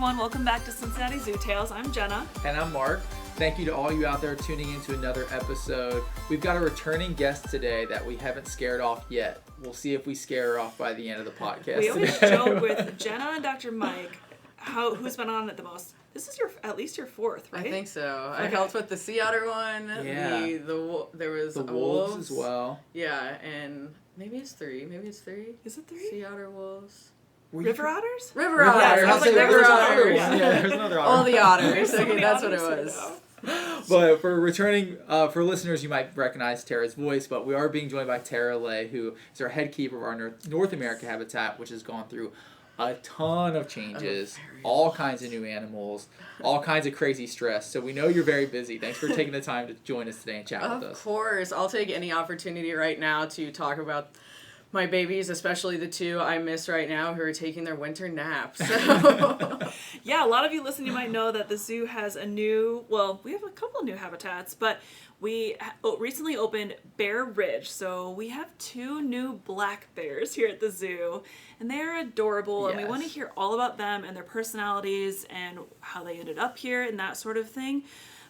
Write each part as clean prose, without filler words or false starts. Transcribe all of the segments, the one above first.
everyone. Welcome back to Cincinnati Zoo Tales. I'm Jenna. And I'm Mark. Thank you to all you out there tuning into another episode. We've got a returning guest today that we haven't scared off yet. We'll see if we scare her off by the end of the podcast. We always joke with Jenna and Dr. Mike who's been on it the most. This is at least your fourth, right? I think so. Okay. I helped with the sea otter one. Yeah. There was the wolves as well. Yeah, and maybe it's three. Is it three? Sea otter wolves. River otters? River otters. Yeah, I was like, River otters. Yeah, there's another otter. All the otters. So Okay, that's what it otters was. But for returning, for listeners, you might recognize Tara's voice, but we are being joined by Tara Lay, who is our head keeper of our North America habitat, which has gone through a ton of changes, all kinds of new animals, all kinds of crazy stress. So we know you're very busy. Thanks for taking the time to join us today and chat with us. Of course. I'll take any opportunity right now to talk about my babies, especially the two I miss right now who are taking their winter naps. So. Yeah, a lot of you listening, you might know that the zoo has we have a couple of new habitats, but we recently opened Bear Ridge. So we have two new black bears here at the zoo, and they are adorable, and we want to hear all about them and their personalities and how they ended up here and that sort of thing.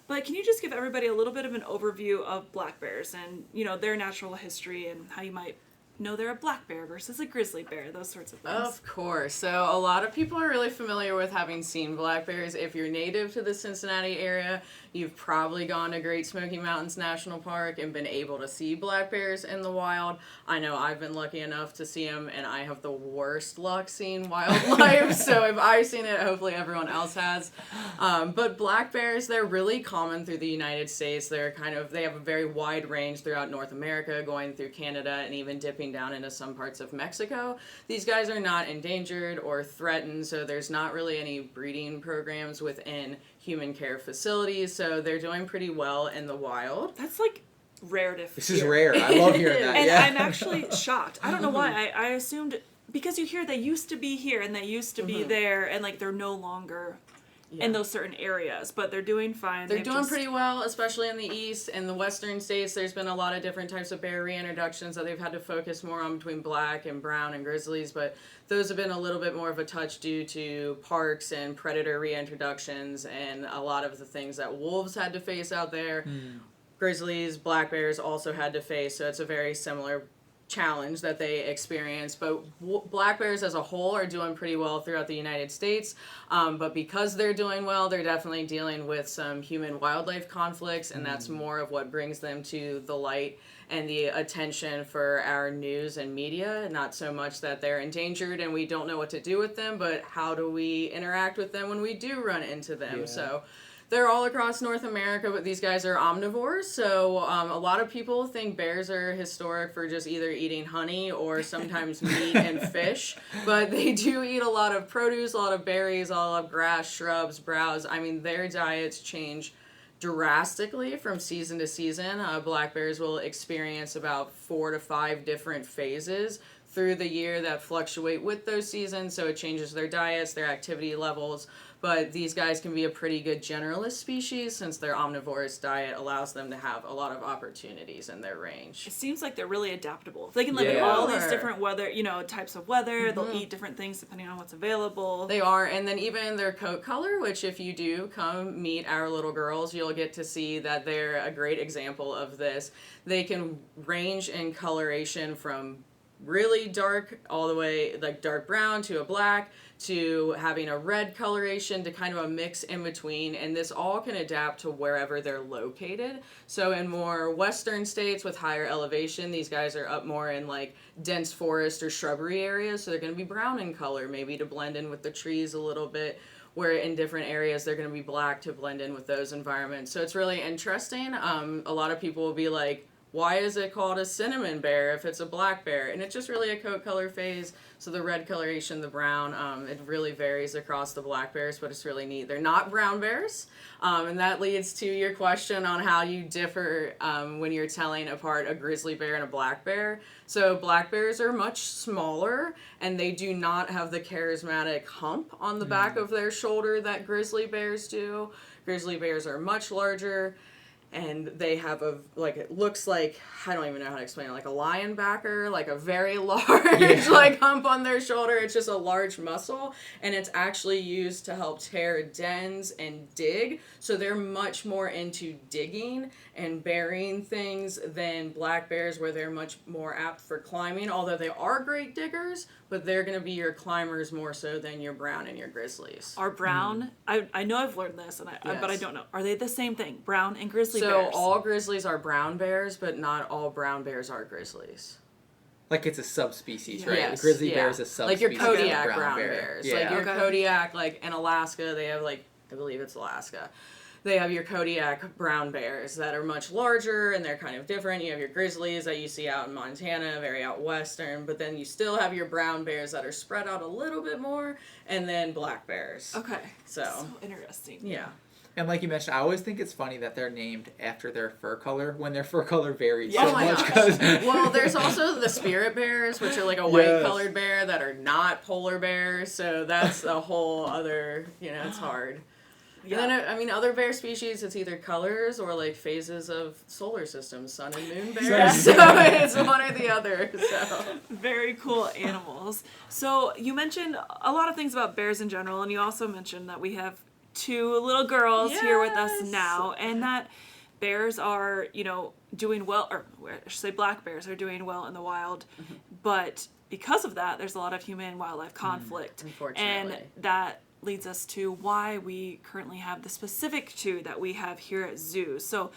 But can you just give everybody a little bit of an overview of black bears and, their natural history and how you might know they're a black bear versus a grizzly bear, those sorts of things? Of course. So a lot of people are really familiar with having seen black bears. If you're native to the Cincinnati area, you've probably gone to Great Smoky Mountains National Park and been able to see black bears in the wild. I know I've been lucky enough to see them, and I have the worst luck seeing wildlife. So if I've seen it, hopefully everyone else has. But black bears, they're really common through the United States. They have a very wide range throughout North America, going through Canada and even dipping down into some parts of Mexico. These guys are not endangered or threatened, so there's not really any breeding programs within human care facilities, so they're doing pretty well in the wild. That's like rare to hear. This is rare. I love hearing that. And yeah. I'm actually shocked. I don't know why. I assumed, because you hear they used to be here and they used to be there, and like they're no longer in those certain areas, but they're doing fine. They're doing pretty well, especially in the east. In the western states, there's been a lot of different types of bear reintroductions that they've had to focus more on between black and brown and grizzlies, but those have been a little bit more of a touch due to parks and predator reintroductions and a lot of the things that wolves had to face out there. Grizzlies, black bears also had to face, so it's a very similar challenge that they experience, but black bears as a whole are doing pretty well throughout the United States, but because they're doing well, they're definitely dealing with some human-wildlife conflicts, and that's more of what brings them to the light and the attention for our news and media. Not so much that they're endangered and we don't know what to do with them, but how do we interact with them when we do run into them. So they're all across North America, but these guys are omnivores, so a lot of people think bears are historic for just either eating honey or sometimes meat and fish, but they do eat a lot of produce, a lot of berries, a lot of grass, shrubs, browse. I mean, their diets change drastically from season to season. Black bears will experience about 4 to 5 different phases through the year that fluctuate with those seasons, so it changes their diets, their activity levels. But these guys can be a pretty good generalist species since their omnivorous diet allows them to have a lot of opportunities in their range. It seems like they're really adaptable. They can live in all these different weather, types of weather. They'll eat different things depending on what's available. They are, and then even their coat color, which if you do come meet our little girls, you'll get to see that they're a great example of this. They can range in coloration from really dark all the way like dark brown to a black to having a red coloration to kind of a mix in between, and this all can adapt to wherever they're located. So in more western states with higher elevation, these guys are up more in like dense forest or shrubbery areas, so they're going to be brown in color, maybe to blend in with the trees a little bit, where in different areas they're going to be black to blend in with those environments. So it's really interesting. A lot of people will be like, why is it called a cinnamon bear if it's a black bear? And it's just really a coat color phase. So the red coloration, the brown, it really varies across the black bears, but it's really neat. They're not brown bears. And that leads to your question on how you differ when you're telling apart a grizzly bear and a black bear. So black bears are much smaller, and they do not have the charismatic hump on the back of their shoulder that grizzly bears do. Grizzly bears are much larger. and they have it looks like, I don't even know how to explain it, like a linebacker, like a very large like hump on their shoulder. It's just a large muscle, and it's actually used to help tear dens and dig. So they're much more into digging and burying things than black bears, where they're much more apt for climbing, although they are great diggers, but they're going to be your climbers more so than your brown and your grizzlies. Are brown, I know I've learned this, but I don't know. Are they the same thing, brown and grizzly bears? So all grizzlies are brown bears, but not all brown bears are grizzlies. Like it's a subspecies, right? Yes, The grizzly bear is a subspecies like your Kodiak of brown bear. bears. Yeah. Like your Kodiak, like in Alaska, they have I believe it's Alaska. They have your Kodiak brown bears that are much larger and they're kind of different. You have your grizzlies that you see out in Montana, very out western, but then you still have your brown bears that are spread out a little bit more, and then black bears. Okay. So interesting. Yeah. And like you mentioned, I always think it's funny that they're named after their fur color when their fur color varies Oh so my much. gosh. Well, there's also the spirit bears, which are like a white colored bear that are not polar bears. So that's a whole other, it's hard. Yeah. And then, other bear species, it's either colors or like phases of solar systems, sun and moon bears. So it's one or the other. So very cool animals. So you mentioned a lot of things about bears in general, and you also mentioned that we have 2 little girls here with us now, and that bears are, doing well, or I should say black bears are doing well in the wild, but because of that, there's a lot of human-wildlife conflict. Unfortunately. And that leads us to why we currently have the specific 2 that we have here at zoo. So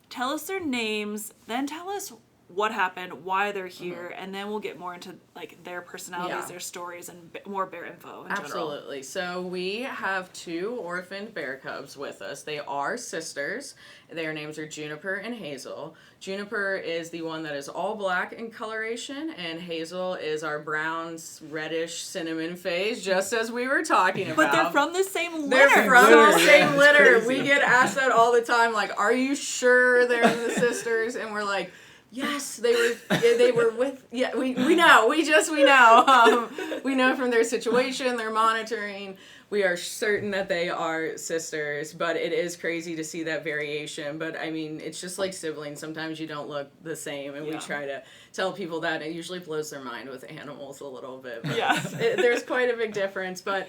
tell us their names, then tell us what happened, why they're here, and then we'll get more into their personalities, their stories, and more bear info in general. Absolutely. So we have 2 orphaned bear cubs with us. They are sisters. Their names are Juniper and Hazel. Juniper is the one that is all black in coloration, and Hazel is our brown, reddish cinnamon phase, just as we were talking about. But they're from the same litter. They're from the same litter. Crazy. We get asked that all the time, are you sure they're the sisters? And we're like, yes, they were with, we know, we know. We know from their situation, their monitoring, we are certain that they are sisters, but it is crazy to see that variation. But it's just like siblings. Sometimes you don't look the same, and we try to tell people that. It usually blows their mind with animals a little bit. But there's quite a big difference, but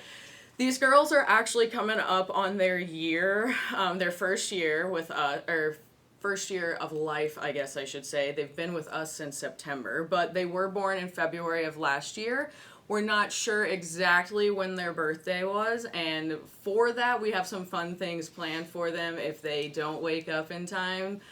these girls are actually coming up on their first year with us, or first year of life, I guess I should say. They've been with us since September, but they were born in February of last year. We're not sure exactly when their birthday was, and for that, we have some fun things planned for them. If they don't wake up in time,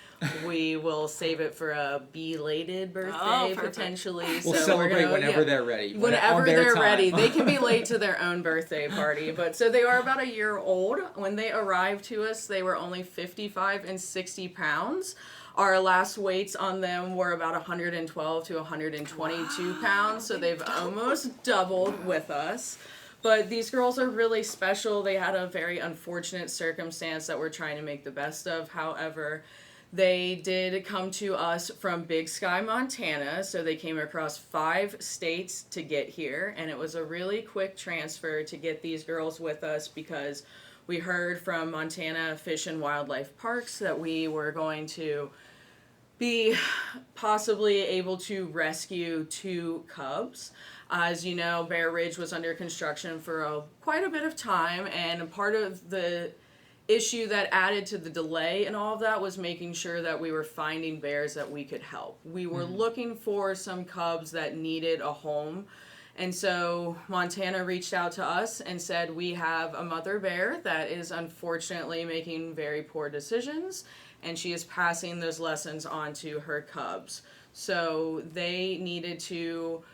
we will save it for a belated birthday, potentially. We'll so celebrate whenever they're ready. Whenever they're ready. They can be late to their own birthday party. But so they are about a year old. When they arrived to us, they were only 55 and 60 pounds. Our last weights on them were about 112 to 122 pounds. So they've almost doubled with us. But these girls are really special. They had a very unfortunate circumstance that we're trying to make the best of. However, they did come to us from Big Sky, Montana, so they came across 5 states to get here, and it was a really quick transfer to get these girls with us because we heard from Montana Fish and Wildlife Parks that we were going to be possibly able to rescue 2 cubs. As you know, Bear Ridge was under construction for quite a bit of time, and part of the issue that added to the delay and all of that was making sure that we were finding bears that we could help. We were looking for some cubs that needed a home, and so Montana reached out to us and said, we have a mother bear that is unfortunately making very poor decisions, and she is passing those lessons on to her cubs. So they needed to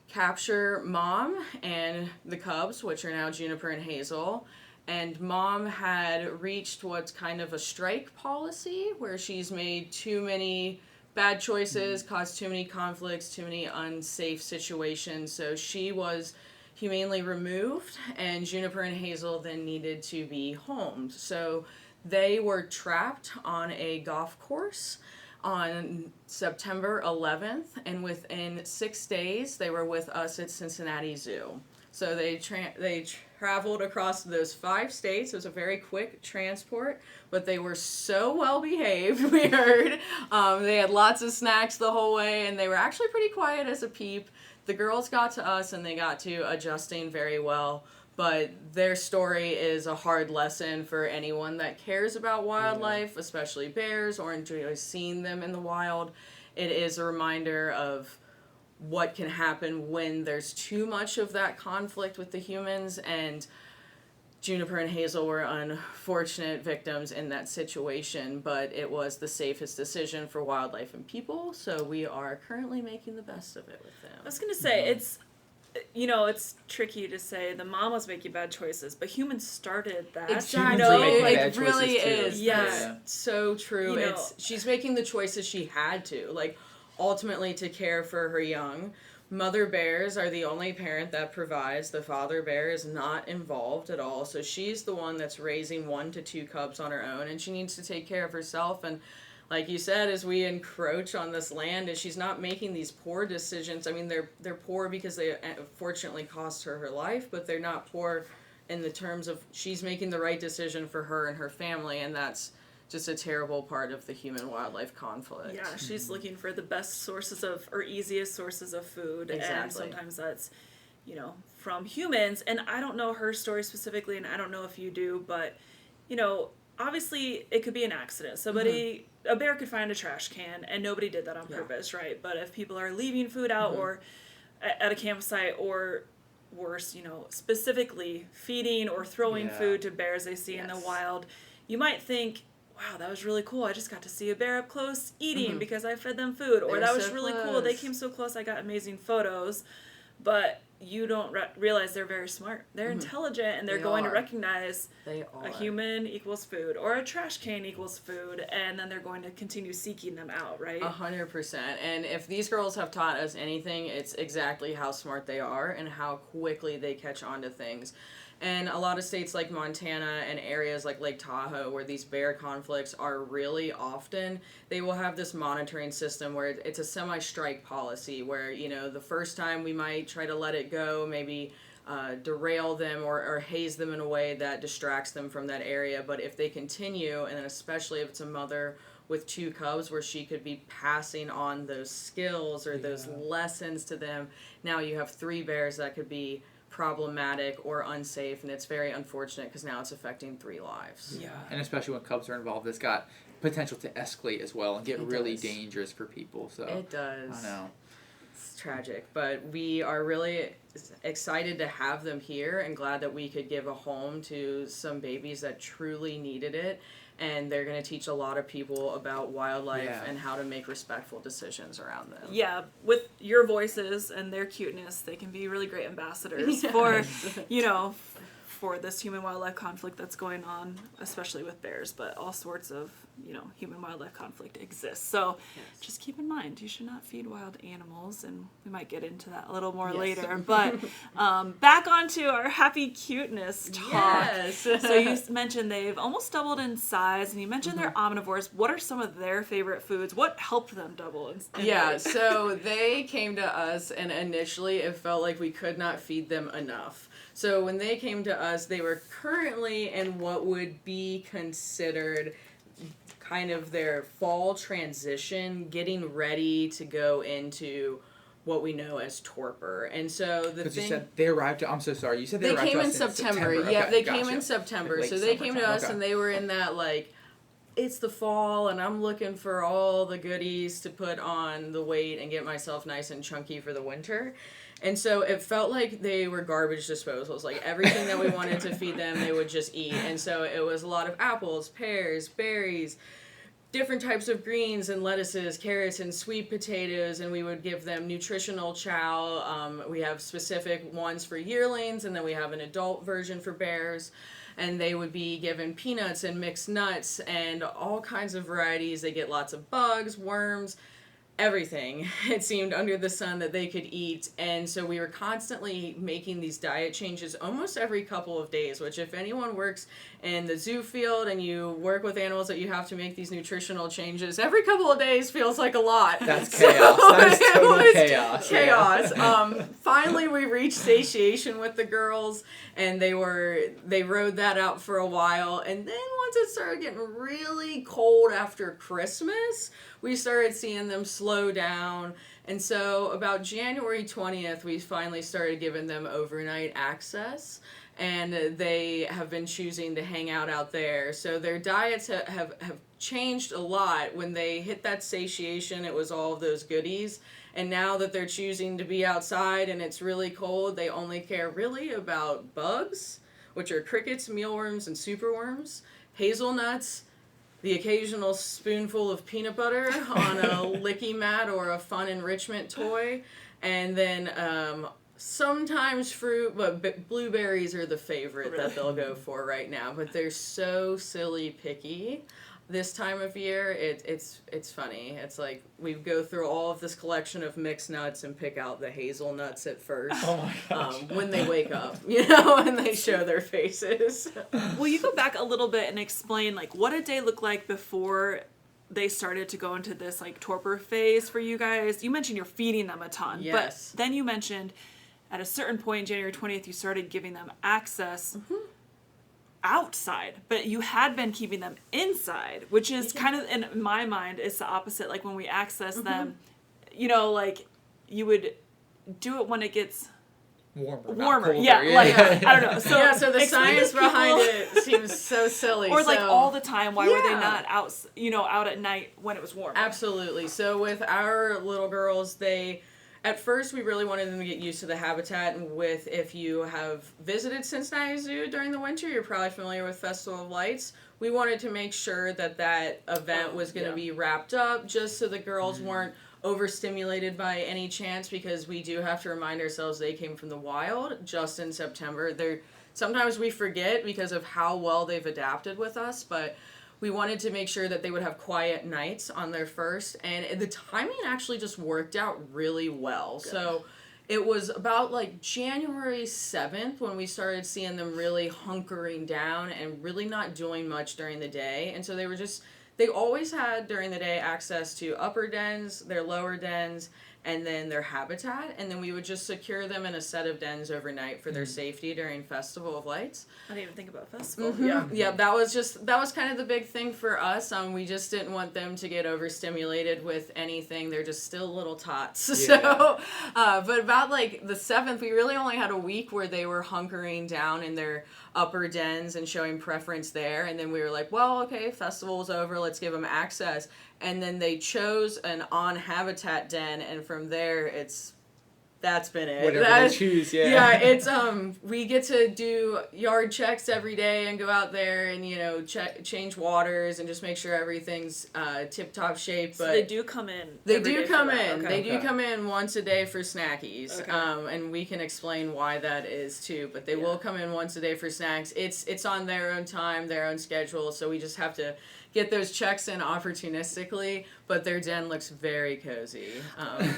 capture Mom and the cubs, which are now Juniper and Hazel. And Mom had reached what's kind of a strike policy, where she's made too many bad choices, caused too many conflicts, too many unsafe situations. So she was humanely removed, and Juniper and Hazel then needed to be homed. So they were trapped on a golf course on September 11th, and within 6 days, they were with us at Cincinnati Zoo. So they traveled across those 5 states. It was a very quick transport, but they were so well behaved, we heard. They had lots of snacks the whole way, and they were actually pretty quiet as a peep. The girls got to us, and they got to adjusting very well. But their story is a hard lesson for anyone that cares about wildlife, especially bears, or enjoys seeing them in the wild. It is a reminder of what can happen when there's too much of that conflict with the humans, and Juniper and Hazel were unfortunate victims in that situation, but it was the safest decision for wildlife and people, so we are currently making the best of it with them. I was going to say, it's tricky to say the mom was making bad choices, but humans started that. Exactly. It really is. Yes. So true. She's making the choices she had to, like, ultimately to care for her young. Mother bears are the only parent that provides. The father bear is not involved at all. So she's the one that's raising 1 to 2 cubs on her own, and she needs to take care of herself. And like you said, as we encroach on this land, is she's not making these poor decisions. I mean, they're poor because they fortunately cost her life, but they're not poor in the terms of she's making the right decision for her and her family, and that's just a terrible part of the human-wildlife conflict. Yeah, she's looking for the best sources or easiest sources of food. Exactly. And sometimes that's, from humans. And I don't know her story specifically, and I don't know if you do, but, obviously it could be an accident. A bear could find a trash can, and nobody did that on purpose, right? But if people are leaving food out or at a campsite, or worse, specifically feeding or throwing food to bears they see in the wild, you might think, wow, that was really cool. I just got to see a bear up close eating because I fed them food. Or that was so really cool. They came so close. I got amazing photos. But you don't realize they're very smart. They're intelligent, and they're going to recognize a human equals food, or a trash can equals food, and then they're going to continue seeking them out, right? 100%. And if these girls have taught us anything, it's exactly how smart they are and how quickly they catch on to things. And a lot of states like Montana and areas like Lake Tahoe, where these bear conflicts are really often, they will have this monitoring system where it's a semi-strike policy where, the first time we might try to let it go, maybe derail them or haze them in a way that distracts them from that area. But if they continue, and then especially if it's a mother with 2 cubs where she could be passing on those skills or those lessons to them, now you have 3 bears that could be problematic or unsafe, and it's very unfortunate because now it's affecting 3 lives. Yeah, and especially when cubs are involved, it's got potential to escalate as well and get really dangerous for people. So it does. I know. It's tragic, but we are really excited to have them here and glad that we could give a home to some babies that truly needed it. And they're going to teach a lot of people about wildlife and how to make respectful decisions around them. Yeah, with your voices and their cuteness, they can be really great ambassadors for, for this human-wildlife conflict that's going on, especially with bears, but all sorts of, human-wildlife conflict exists. So just keep in mind, you should not feed wild animals, and we might get into that a little more later. But back onto our happy cuteness talk. Yes. So you mentioned they've almost doubled in size, and you mentioned they're omnivores. What are some of their favorite foods? What helped them double in weight? So they came to us, and initially it felt like we could not feed them enough. So when they came to us, they were currently in what would be considered kind of their fall transition, getting ready to go into what we know as torpor. And so the thing... you said they arrived... I'm so sorry. You said they arrived came to in us September. Okay, Yeah, they gotcha. came in September. Like so they came to us okay. and they were in that, it's the fall and I'm looking for all the goodies to put on the weight and get myself nice and chunky for the winter. And so it felt like they were garbage disposals. Like everything that we wanted to feed them, they would just eat. And so it was a lot of apples, pears, berries, different types of greens and lettuces, carrots and sweet potatoes, and we would give them nutritional chow. We have specific ones for yearlings, and then we have an adult version for bears. And they would be given peanuts and mixed nuts and all kinds of varieties. They get lots of bugs, worms, everything, it seemed, under the sun that they could eat. And so we were constantly making these diet changes almost every couple of days, which if anyone works in the zoo field and you work with animals that you have to make these nutritional changes, every couple of days feels like a lot. That's chaos. That is total chaos. Chaos. Finally, finally we reached satiation with the girls, and they rode that out for a while, and then once it started getting really cold after Christmas, we started seeing them slow down. And so about January 20th, we finally started giving them overnight access, and they have been choosing to hang out there. So their diets have changed a lot. When they hit that satiation, it was all of those goodies. And now that they're choosing to be outside and it's really cold, they only care really about bugs, which are crickets, mealworms, and superworms, hazelnuts, the occasional spoonful of peanut butter on a licky mat or a fun enrichment toy, and then sometimes fruit, but blueberries are the favorite that they'll go for right now. But they're so silly picky this time of year. It's funny. It's like we go through all of this collection of mixed nuts and pick out the hazelnuts at first. Oh my gosh. When they wake up, and they show their faces. Will you go back a little bit and explain like what a day looked like before they started to go into this like torpor phase for you guys? You mentioned you're feeding them a ton, Yes. but then you mentioned at a certain point, January 20th, you started giving them access outside, but you had been keeping them inside, which is kind of, in my mind, it's the opposite. Like when we access them, like you would do it when it gets warmer. Yeah, like I don't know. So the science behind it seems so silly. Or like all the time, why were they not out? Out at night when it was warm? Absolutely. So with our little girls, at first, we really wanted them to get used to the habitat, and if you have visited Cincinnati Zoo during the winter, you're probably familiar with Festival of Lights. We wanted to make sure that event was going to be wrapped up, just so the girls weren't overstimulated by any chance, because we do have to remind ourselves they came from the wild just in September. Sometimes we forget because of how well they've adapted with us, but we wanted to make sure that they would have quiet nights on their first, and the timing actually just worked out really well. Good. So it was about like January 7th when we started seeing them really hunkering down and really not doing much during the day. And so they always had during the day access to upper dens, their lower dens, and then their habitat, and then we would just secure them in a set of dens overnight for their safety during Festival of Lights. I didn't even think about Festival. Yeah, that was kind of the big thing for us. We just didn't want them to get overstimulated with anything. They're just still little tots. Yeah. So, but about like the 7th, we really only had a week where they were hunkering down in their upper dens and showing preference there, and then we were like, well, okay, festival's over, let's give them access. And then they chose an on-habitat den, and from there, that's been it. Whatever they choose, yeah. Yeah, it's, we get to do yard checks every day and go out there and, change waters and just make sure everything's tip-top shape. But so they do come in. They do come in. Okay. They do come in once a day for snackies. Okay. And we can explain why that is, too. But they will come in once a day for snacks. It's on their own time, their own schedule, so we just have to get those checks in opportunistically, but their den looks very cozy.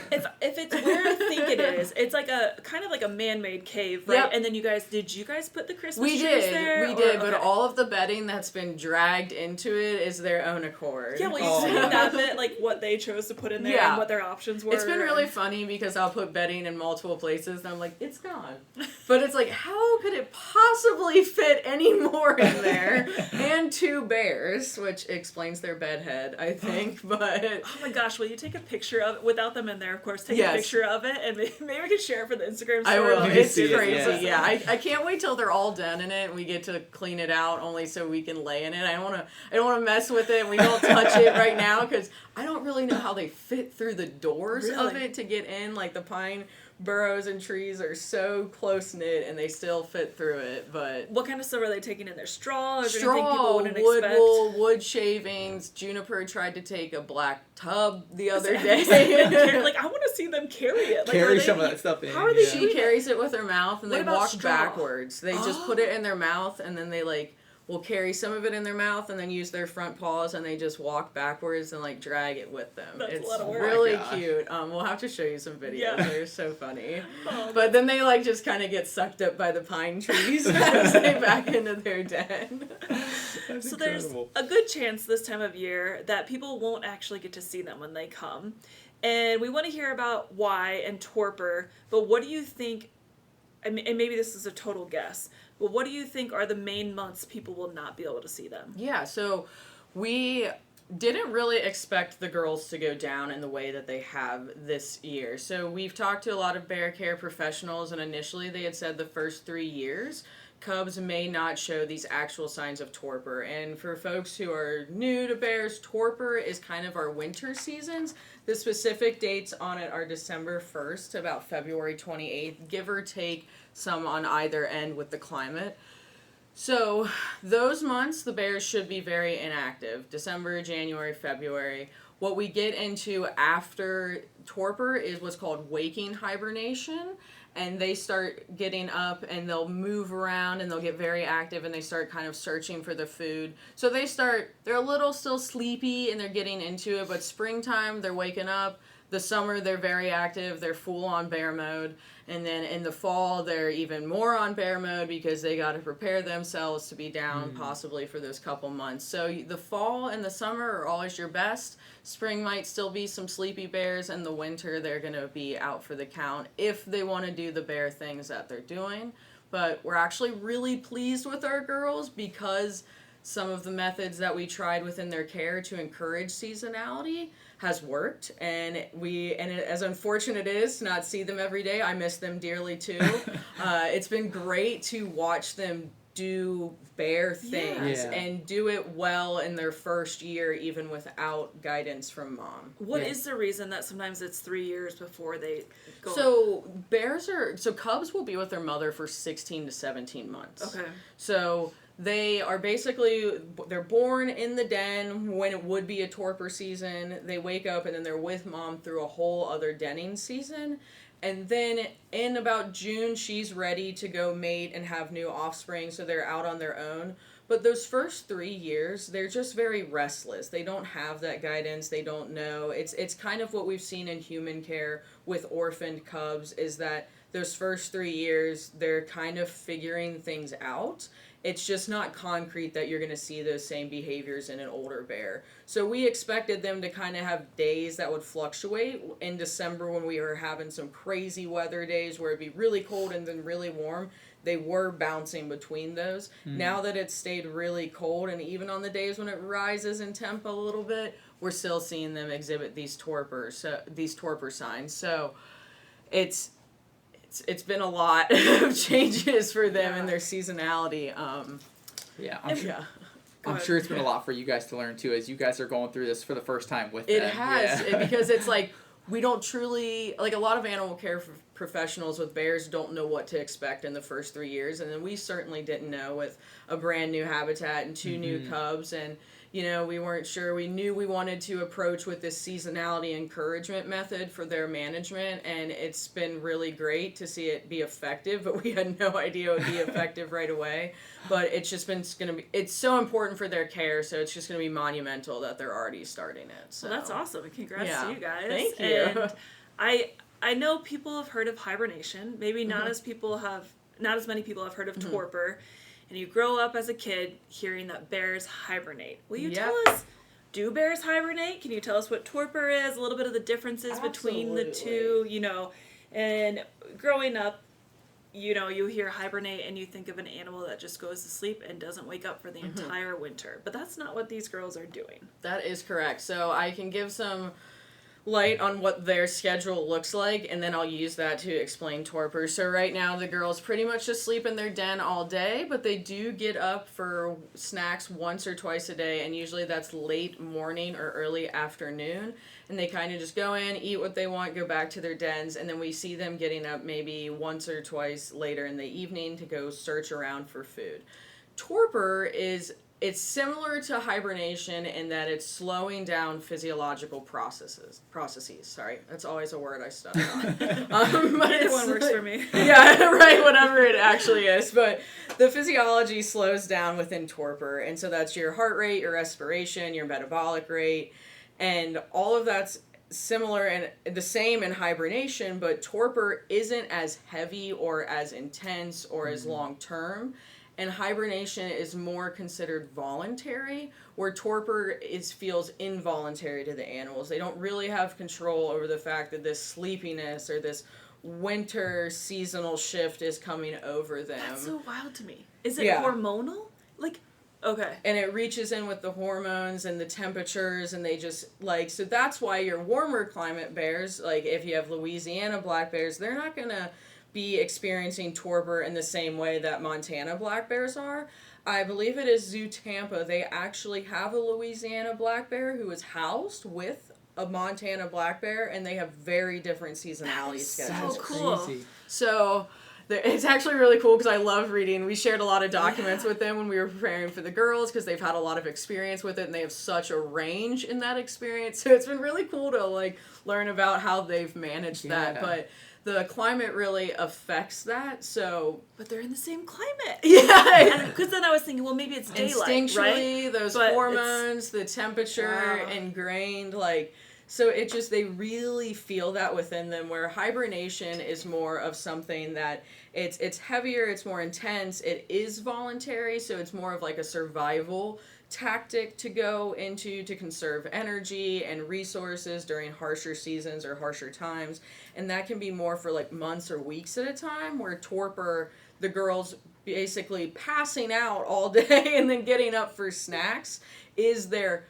If it's where I think it is, it's like a kind of like a man-made cave, right? Yep. And then did you guys put the Christmas trees there? We did, but all of the bedding that's been dragged into it is their own accord. Yeah, well, you explain that bit, like what they chose to put in there and what their options were. It's been really funny because I'll put bedding in multiple places and I'm like, it's gone. But it's like, how could it possibly fit any more in there? And 2 bears, which explains their bed head, I think, but... Oh my gosh, will you take a picture of it, without them in there, of course, take a picture of it, and maybe we can share it for the Instagram story. I will, it's crazy, yeah. I can't wait till they're all done in it, and we get to clean it out, only so we can lay in it. I don't want to mess with it, and we don't touch it right now, because I don't really know how they fit through the doors of it to get in, like the pine burrows and trees are so close knit and they still fit through it. But what kind of stuff are they taking in there? Straw? Or straw, wood wool, wood shavings. Juniper tried to take a black tub the other day. Like, I want to see them carry it. Like, carry some of that stuff in. How are they? She carries it with her mouth, and they walk straw? backwards. They just put it in their mouth, and then they will carry some of it in their mouth and then use their front paws, and they just walk backwards and drag it with them. That's a lot of work. Really cute. We'll have to show you some videos. Yeah. They're so funny. But then they just kind of get sucked up by the pine trees as they back into their den. So there's a good chance this time of year that people won't actually get to see them when they come. And we want to hear about why and Torpor, but what do you think, and maybe this is a total guess, but what do you think are the main months people will not be able to see them? Yeah, so we didn't really expect the girls to go down in the way that they have this year. So we've talked to a lot of bear care professionals, and initially they had said the first 3 years, cubs may not show these actual signs of torpor. And for folks who are new to bears, torpor is kind of our winter seasons. The specific dates on it are December 1st to about February 28th, give or take some on either end with the climate. So those months, the bears should be very inactive. December, January, February. What we get into after torpor is what's called waking hibernation. And they start getting up and they'll move around and they'll get very active and they start kind of searching for the food. So they're a little still sleepy and they're getting into it, but springtime, they're waking up. The summer, they're very active. They're full on bear mode. And then in the fall, they're even more on bear mode because they got to prepare themselves to be down possibly for those couple months. So the fall and the summer are always your best. Spring might still be some sleepy bears, and the winter, they're going to be out for the count if they want to do the bear things that they're doing. But we're actually really pleased with our girls because some of the methods that we tried within their care to encourage seasonality has worked, and as unfortunate it is to not see them every day, I miss them dearly too. It's been great to watch them do bear things and do it well in their first year, even without guidance from mom. What is the reason that sometimes it's 3 years before they go? So cubs will be with their mother for 16 to 17 months. Okay. So they are they're born in the den when it would be a torpor season. They wake up and then they're with mom through a whole other denning season. And then in about June, she's ready to go mate and have new offspring, so they're out on their own. But those first 3 years, they're just very restless. They don't have that guidance. They don't know. It's kind of what we've seen in human care with orphaned cubs, is that those first 3 years, they're kind of figuring things out. It's just not concrete that you're going to see those same behaviors in an older bear. So we expected them to kind of have days that would fluctuate. In December, when we were having some crazy weather days where it'd be really cold and then really warm, they were bouncing between those. Now that it's stayed really cold, and even on the days when it rises in temp a little bit, we're still seeing them exhibit these torpor signs. So it's been a lot of changes for them in their seasonality. I'm sure it's been a lot for you guys to learn too, as you guys are going through this for the first time with them. It has, because it's like, we don't truly, like, a lot of animal care professionals with bears don't know what to expect in the first 3 years, and then we certainly didn't know with a brand new habitat and 2 new cubs, and we weren't sure. We knew we wanted to approach with this seasonality encouragement method for their management, and it's been really great to see it be effective, but we had no idea it would be effective right away. But it's just been it's so important for their care, so it's just going to be monumental that they're already starting it. So Well, that's awesome. Congrats to you guys. Thank you. And I know people have heard of hibernation. Maybe not as many people have heard of torpor. And you grow up as a kid hearing that bears hibernate. Will you tell us, do bears hibernate? Can you tell us what torpor is? A little bit of the differences between the two, And growing up, you hear hibernate and you think of an animal that just goes to sleep and doesn't wake up for the entire winter. But that's not what these girls are doing. That is correct. So I can give some light on what their schedule looks like, and then I'll use that to explain torpor. So right now the girls pretty much just sleep in their den all day, but they do get up for snacks once or twice a day, and usually that's late morning or early afternoon, and they kind of just go in, eat what they want, go back to their dens, and then we see them getting up maybe once or twice later in the evening to go search around for food. Torpor it's similar to hibernation in that it's slowing down physiological processes. Sorry, that's always a word I stutter on. But Either one works for me. Yeah, right, whatever it actually is. But the physiology slows down within torpor. And so that's your heart rate, your respiration, your metabolic rate. And all of that's similar and the same in hibernation, but torpor isn't as heavy or as intense or as long term. and hibernation is more considered voluntary, where torpor feels involuntary to the animals. They don't really have control over the fact that this sleepiness or this winter seasonal shift is coming over them. That's so wild to me. Is it Yeah. hormonal? Like, okay. And it reaches in with the hormones and the temperatures, and they just, like, so that's why your warmer climate bears, like if you have Louisiana black bears, they're not going to be experiencing torpor in the same way that Montana black bears are. I believe it is Zoo Tampa. They actually have a Louisiana black bear who is housed with a Montana black bear, and they have very different seasonality schedules. so cool. Crazy. So it's actually really cool because I love reading. We shared a lot of documents with them when we were preparing for the girls because they've had a lot of experience with it, and they have such a range in that experience. So it's been really cool to like learn about how they've managed that. But the climate really affects that. So But they're in the same climate. yeah, Because then I was thinking, well, maybe it's daylight, instinctually, right? those But hormones, the temperature Wow. ingrained, like, so it just, they really feel that within them, where hibernation is more of something that it's heavier, it's more intense, it is voluntary, so it's more of like a survival tactic to go into to conserve energy and resources during harsher seasons or harsher times, and that can be more for like months or weeks at a time, where torpor, the girls basically passing out all day and then getting up for snacks is their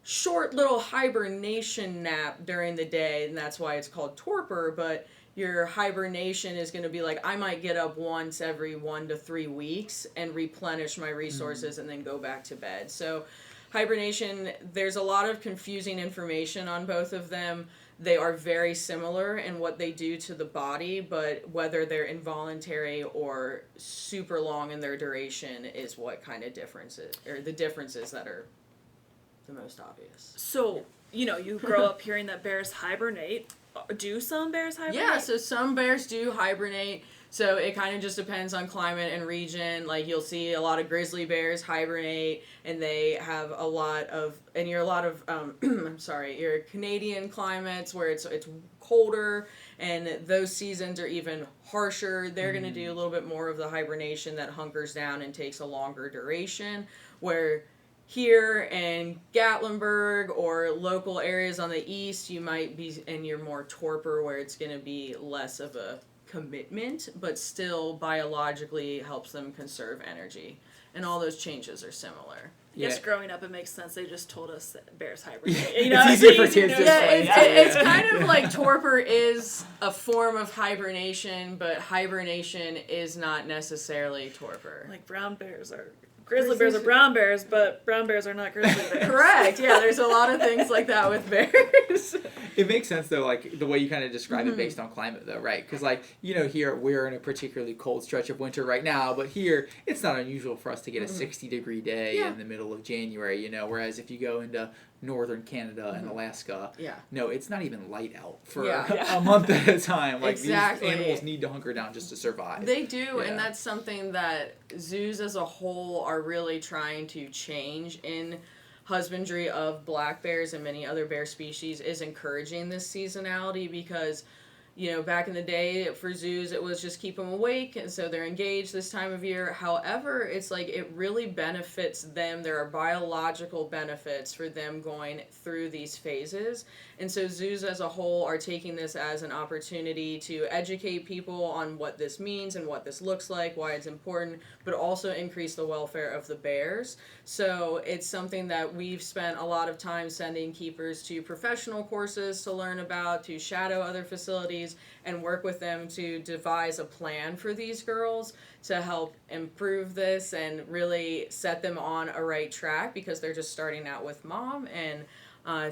short little hibernation nap during the day, and that's why it's called torpor. But your hibernation is going to be like, I might get up once every 1 to 3 weeks and replenish my resources and then go back to bed. So hibernation, there's a lot of confusing information on both of them. They are very similar in what they do to the body, but whether they're involuntary or super long in their duration is what kind of differences, or the differences that are the most obvious. So, you grow up hearing that bears hibernate. Do some bears hibernate? Yeah, so some bears do hibernate. So it kind of just depends on climate and region. Like you'll see a lot of grizzly bears hibernate, and they have a lot of, and you're a lot of, I'm sorry, your Canadian climates where it's colder, and those seasons are even harsher. They're going to do a little bit more of the hibernation that hunkers down and takes a longer duration, where here in Gatlinburg or local areas on the east, you might be in your more torpor, where it's going to be less of a commitment, but still biologically helps them conserve energy. And all those changes are similar. Yes, growing up, it makes sense. They just told us that bears hibernate. It's easier for kids to Yeah, explain. it's kind of like torpor is a form of hibernation, but hibernation is not necessarily torpor. Like brown bears are... Grizzly bears are brown bears, but brown bears are not grizzly bears. Correct. Yeah, there's a lot of things like that with bears. It makes sense though, like the way you kind of describe it based on climate though, right? Because like, here we're in a particularly cold stretch of winter right now, but here it's not unusual for us to get a 60-degree day in the middle of January, whereas if you go into northern Canada and Alaska, no, it's not even light out for a month at a time. Like Exactly. these animals need to hunker down just to survive. They do, and that's something that zoos as a whole are really trying to change in husbandry of black bears and many other bear species, is encouraging this seasonality, because back in the day for zoos, it was just keep them awake, and so they're engaged this time of year. However, it's like it really benefits them. There are biological benefits for them going through these phases. And so zoos as a whole are taking this as an opportunity to educate people on what this means and what this looks like, why it's important, but also increase the welfare of the bears. So it's something that we've spent a lot of time sending keepers to professional courses to learn about, to shadow other facilities, and work with them to devise a plan for these girls to help improve this and really set them on a right track, because they're just starting out with mom, and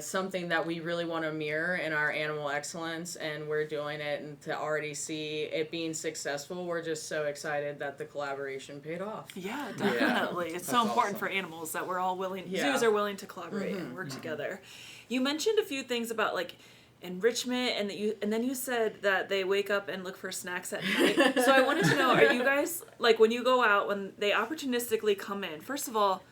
something that we really want to mirror in our animal excellence, and we're doing it, and to already see it being successful, we're just so excited that the collaboration paid off. Yeah, definitely. It's so important for animals that we're all willing, zoos are willing to collaborate and work together. You mentioned a few things about like enrichment, and then you said that they wake up and look for snacks at night. So I wanted to know, are you guys, like when you go out, when they opportunistically come in, first of all,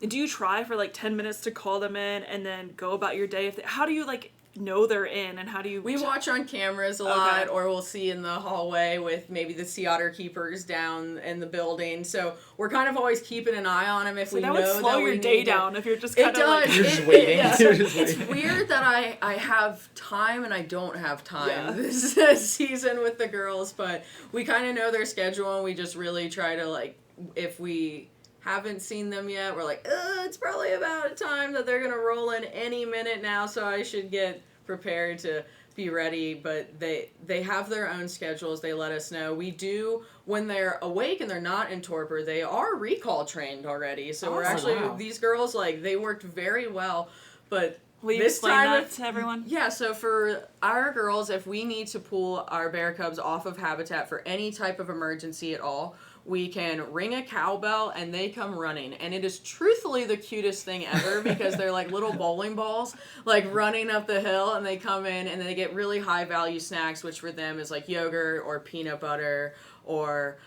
do you try for like 10 minutes to call them in and then go about your day? How do you like know they're in, and how do you... We watch on cameras a lot, or we'll see in the hallway with maybe the sea otter keepers down in the building. So we're kind of always keeping an eye on them if we know that we need would slow your day down if you're just kind of like... You're just waiting. It's weird that I have time and I don't have time this season with the girls, but we kind of know their schedule, and we just really try to, like, if we haven't seen them yet, we're like, it's probably about time that they're gonna roll in any minute now, so I should get prepared to be ready. But they have their own schedules. They let us know. We do, when they're awake and they're not in torpor, they are recall trained already, so we're actually these girls, like, they worked very well. But will you this explain time that to everyone? Yeah, so for our girls, if we need to pull our bear cubs off of habitat for any type of emergency at all, we can ring a cowbell and they come running. And it is truthfully the cutest thing ever, because they're like little bowling balls, like running up the hill, and they come in and they get really high value snacks, which for them is like yogurt or peanut butter or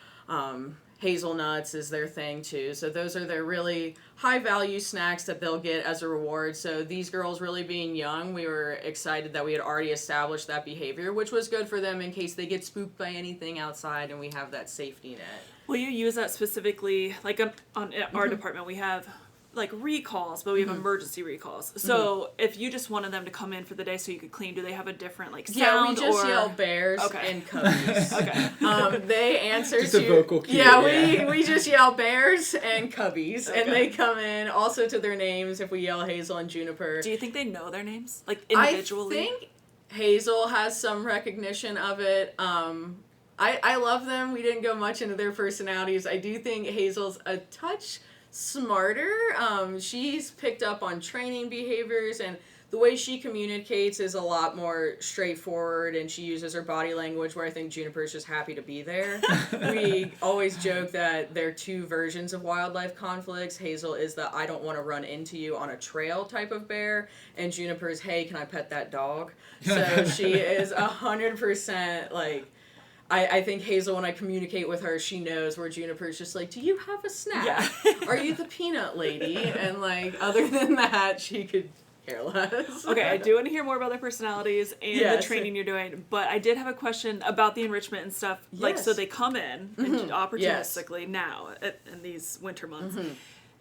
hazelnuts is their thing too. So those are their really high value snacks that they'll get as a reward. So these girls, really being young, we were excited that we had already established that behavior, which was good for them in case they get spooked by anything outside, and we have that safety net. Will you use that specifically, like on our department, we have like recalls, but we have emergency recalls. So if you just wanted them to come in for the day so you could clean, do they have a different like sound? Yeah, we just yell bears and cubbies. They answer just to a vocal cue. Yeah, we just yell bears and cubbies, and they come in also to their names if we yell Hazel and Juniper. Do you think they know their names, like individually? I think Hazel has some recognition of it. I love them. We didn't go much into their personalities. I do think Hazel's a touch smarter. She's picked up on training behaviors, and the way she communicates is a lot more straightforward, and she uses her body language, where I think Juniper's just happy to be there. We always joke that they're two versions of wildlife conflicts. Hazel is the I don't want to run into you on a trail type of bear, and Juniper's, hey, can I pet that dog? So she is 100% like... I think Hazel, when I communicate with her, she knows, where Juniper's just like, do you have a snack? Yeah. Are you the peanut lady? And, like, other than that, she could care less. Okay, I do want to hear more about their personalities and the training you're doing, but I did have a question about the enrichment and stuff. Yes. Like, so they come in and opportunistically now in these winter months.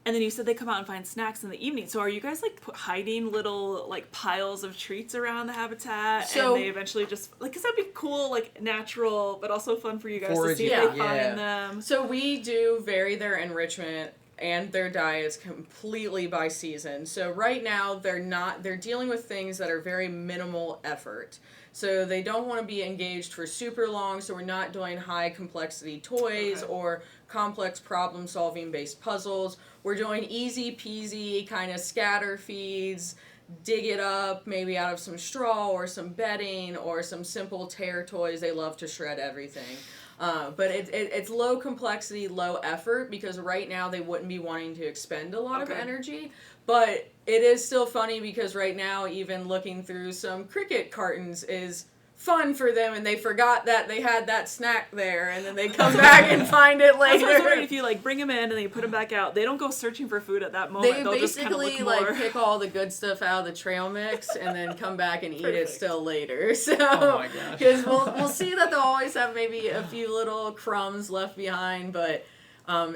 And then you said they come out and find snacks in the evening. So are you guys like hiding little like piles of treats around the habitat, and they eventually just like, because that'd be cool, like natural, but also fun for you guys to see if they find them. So we do vary their enrichment and their diets completely by season. So right now they're dealing with things that are very minimal effort. So they don't want to be engaged for super long, so we're not doing high complexity toys or complex problem solving based puzzles. We're doing easy peasy kind of scatter feeds, dig it up maybe out of some straw or some bedding or some simple tear toys. They love to shred everything. But it's low complexity, low effort, because right now they wouldn't be wanting to expend a lot of energy. But it is still funny, because right now even looking through some cricket cartons is fun for them, and they forgot that they had that snack there, and then they come back and find it later. That's what I was wondering, if you like bring them in and then you put them back out, they don't go searching for food at that moment. They They'll basically just like pick all the good stuff out of the trail mix and then come back and eat it still later. So, oh my gosh, because we'll see that they'll always have maybe a few little crumbs left behind, but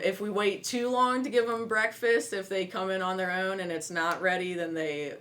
if we wait too long to give them breakfast, if they come in on their own and it's not ready, then they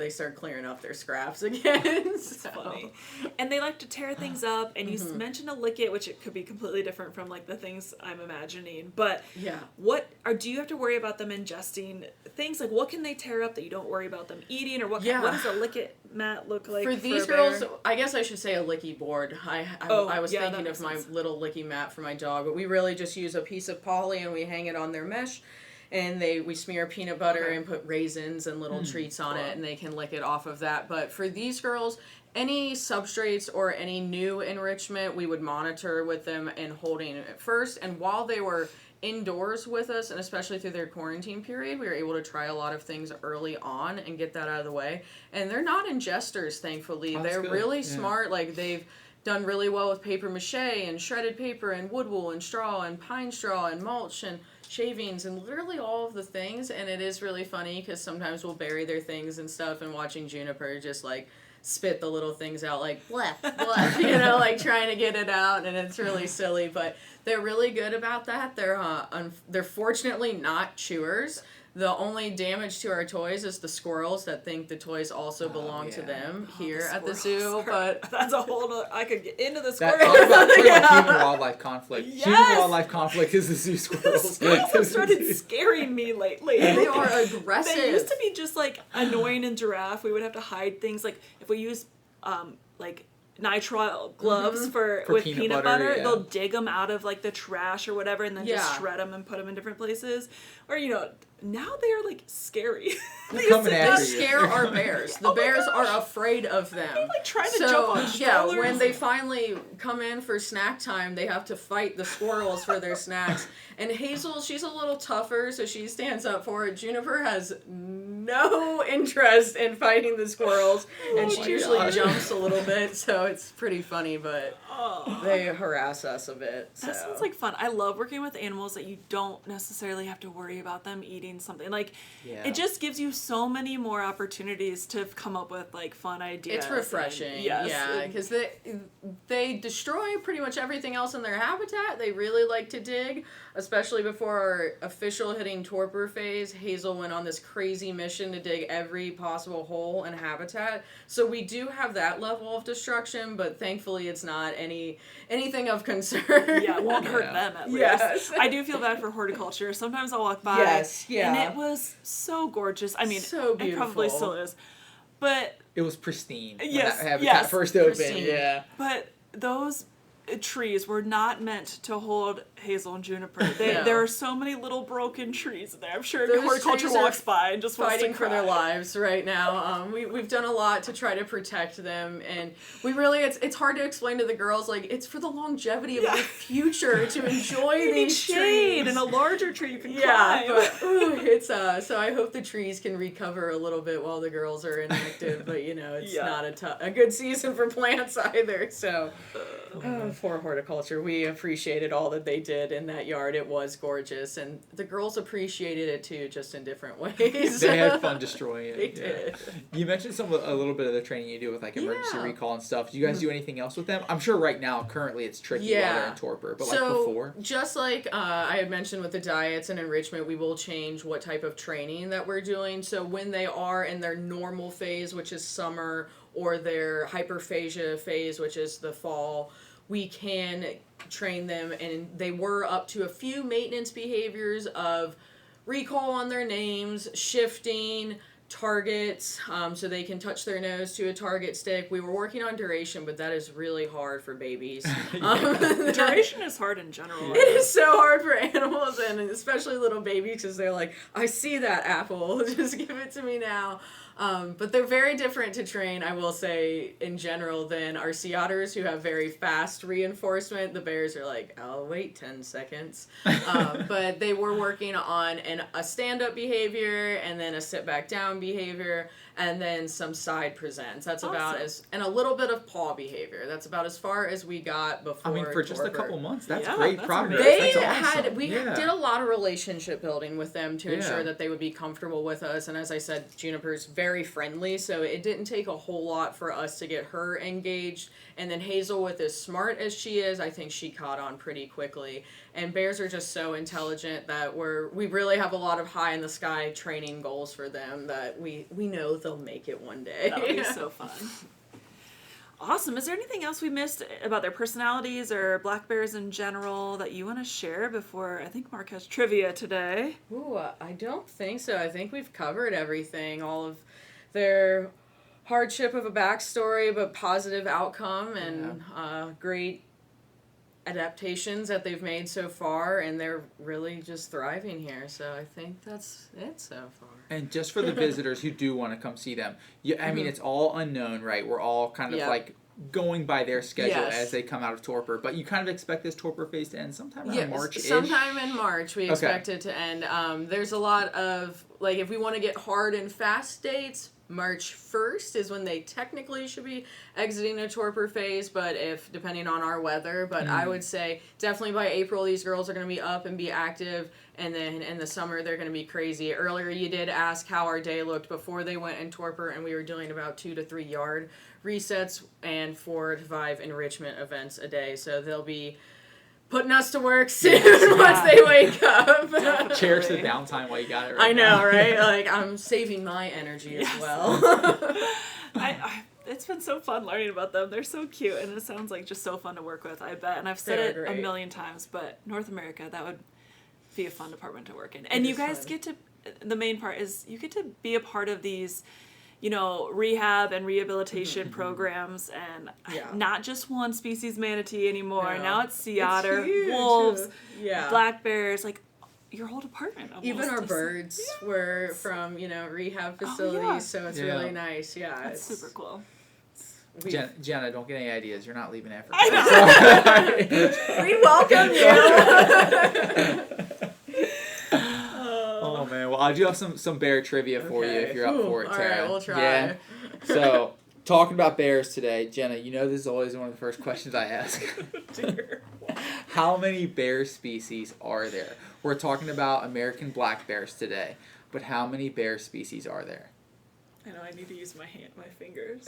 start clearing up their scraps again. So. Funny. And they like to tear things up, and you mentioned a lick it, which it could be completely different from like the things I'm imagining. But do you have to worry about them ingesting things? Like, what can they tear up that you don't worry about them eating, or what does a lick it mat look like for these girls? I guess I should say a licky board. I was thinking of my little licky mat for my dog, but we really just use a piece of poly and we hang it on their mesh, and we smear peanut butter and put raisins and little treats on it, and they can lick it off of that. But for these girls, any substrates or any new enrichment, we would monitor with them and holding it first. And while they were indoors with us, and especially through their quarantine period, we were able to try a lot of things early on and get that out of the way. And they're not ingesters, thankfully. They're really smart. Like, they've done really well with paper mache and shredded paper and wood wool and straw and pine straw and mulch and shavings and literally all of the things. And it is really funny because sometimes we'll bury their things and stuff, and watching Juniper just like spit the little things out like blep, blep, you know, like trying to get it out, and it's really silly, but they're really good about that. They're fortunately not chewers. The only damage to our toys is the squirrels that think the toys also belong to them here at the zoo. But that's a whole nother, I could get into the Talk squirrels. about human-wildlife conflict. Yes! Human-wildlife conflict is the zoo squirrels. The squirrels have started scaring me lately. they are aggressive. They used to be just like annoying in giraffe. We would have to hide things, like if we use like nitrile gloves with peanut butter, yeah. they'll dig them out of like the trash or whatever, and then just Yeah. shred them and put them in different places. Or now they are like scary. They're coming They after you. scare our bears. The Oh my bears gosh. are afraid of them. They're like trying to jump on strollers. when they finally come in for snack time, they have to fight the squirrels for their snacks. And Hazel, she's a little tougher, so she stands up for it. Juniper has no interest in fighting the squirrels, and she my usually gosh. jumps a little bit, so it's pretty funny, but Oh. they harass us a bit. That so. sounds like fun. I love working with animals that you don't necessarily have to worry about them eating something. Like, Yeah. it just gives you so many more opportunities to come up with like fun ideas. It's refreshing, and, yes, yeah, because they destroy pretty much everything else in their habitat. They really like to dig, especially before our official hitting torpor phase. Hazel went on this crazy mission to dig every possible hole in habitat. So we do have that level of destruction, but thankfully it's not anything of concern. Yeah, it won't hurt Yeah. them at least. Yes. I do feel bad for horticulture. Sometimes I'll walk by. Yes, yeah. And it was so gorgeous. I mean, So it probably beautiful. still is. But It was pristine. when Yes, that habitat yes. first opened. Pristine. Yeah. But those trees were not meant to hold Hazel and Juniper. No. There are so many little broken trees in there. I'm sure Those horticulture trees are walks by and just wants fighting to for their cry. lives right now. We've done a lot to try to protect them, and we really it's hard to explain to the girls, like, it's for the longevity of Yeah. your future to enjoy You need these shade trees. and a larger tree you can Yeah, climb. but it's so I hope the trees can recover a little bit while the girls are inactive. But it's Yeah. not a good season for plants either. So for horticulture, we appreciated all that they did in that yard. It was gorgeous, and the girls appreciated it too, just in different ways. They had fun destroying it. They yeah. did. You mentioned a little bit of the training you do with like emergency Yeah. recall and stuff. Do you guys do anything else with them? I'm sure right now, currently, it's tricky while they're in torpor, but like before. Just like I had mentioned with the diets and enrichment, we will change what type of training that we're doing. So when they are in their normal phase, which is summer, or their hyperphagia phase, which is the fall, we can train them, and they were up to a few maintenance behaviors of recall on their names, shifting, targets, so they can touch their nose to a target stick. We were working on duration, but that is really hard for babies. Duration is hard in general. It is so hard for animals, and especially little babies, because they're like, I see that apple, just give it to me now. But they're very different to train, I will say, in general, than our sea otters, who have very fast reinforcement. The bears are like, I'll wait 10 seconds. But they were working on a stand-up behavior, and then a sit-back-down behavior, and then some side presents. That's about Awesome. and a little bit of paw behavior. That's about as far as we got before. I mean, for just a torpor. couple months, that's Yeah, great that's progress. amazing. They That's awesome. we Yeah. did a lot of relationship building with them to Yeah. ensure that they would be comfortable with us. And as I said, Juniper's very friendly, so it didn't take a whole lot for us to get her engaged. And then Hazel, with as smart as she is, I think she caught on pretty quickly. And bears are just so intelligent that we really have a lot of high in the sky training goals for them that we know they'll make it one day. That would be so fun. Awesome. Is there anything else we missed about their personalities or black bears in general that you want to share before? I think Mark has trivia today. Ooh, I don't think so. I think we've covered everything. All of their hardship of a backstory, but positive outcome, and great adaptations that they've made so far, and they're really just thriving here. So I think that's it so far. And just for the visitors who do want to come see them, I mean, it's all unknown, right? We're all kind of Yeah. like going by their schedule Yes. as they come out of torpor. But you kind of expect this torpor phase to end sometime around March-ish. Sometime in March we expect it to end. There's a lot of, like, if we want to get hard and fast dates, March 1st is when they technically should be exiting the torpor phase, but depending on our weather. But I would say definitely by April, these girls are going to be up and be active. And then in the summer, they're going to be crazy. Earlier, you did ask how our day looked before they went in torpor, and we were doing about 2 to 3 yard resets and 4 to 5 enrichment events a day. So they'll be putting us to work soon once they wake up. Cherish the downtime while you got it right I know, now. right? Like, I'm saving my energy as well. It's been so fun learning about them. They're so cute, and it sounds like just so fun to work with, I bet. And I've said it a million times, but North America, that would be a fun department to work in. And you guys get to, the main part is you get to be a part of these, you know, rehab and rehabilitation programs, and not just one species manatee anymore. No. Now it's sea otter, wolves, black bears, like your whole department. Almost. Even our birds were from, you know, rehab facilities, so it's really nice. Yeah, it's super cool. Jenna, don't get any ideas. You're not leaving Africa. I know. We welcome you. Oh man, well I do have some bear trivia for you if you're up for it, Tara. All right, we'll try. Yeah. So, talking about bears today, Jenna, you know this is always one of the first questions I ask. Dear. How many bear species are there? We're talking about American black bears today, but how many bear species are there? I know I need to use my fingers.